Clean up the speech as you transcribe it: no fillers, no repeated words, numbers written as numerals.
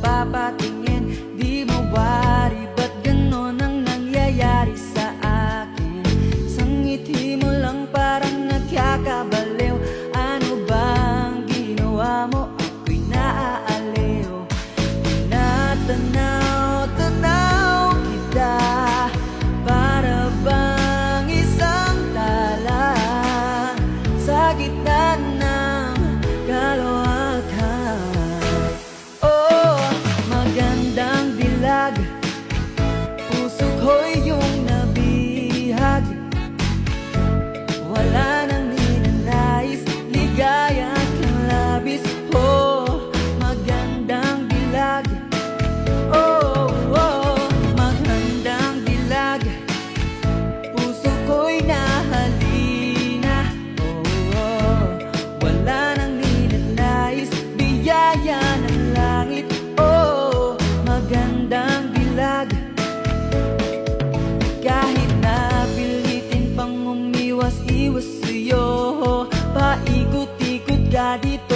papatingin. Di mawari, ba't ganon ang nangyayari sa akin? Isang ngiti mo lang parang nagkakabaliw. Ano bang ginawa mo? Ako'y naaaliw. Tinatanaw-tanaw kita, para bang isang tala sa gitna ng kalokohan. Oh, magandang dilag, puso ko'y iyong nabihag. Wala nang ninanais, ligaya kang labis. Oh, magandang dilag. Oh, oh, magandang dilag, puso ko'y nahalina. Oh, oh, wala nang ninanais, biyaya ng langit. Oh, magandang dilag. Kahit na pilitin pang umiwas-iwas sa'yo, paikot-ikot ka dito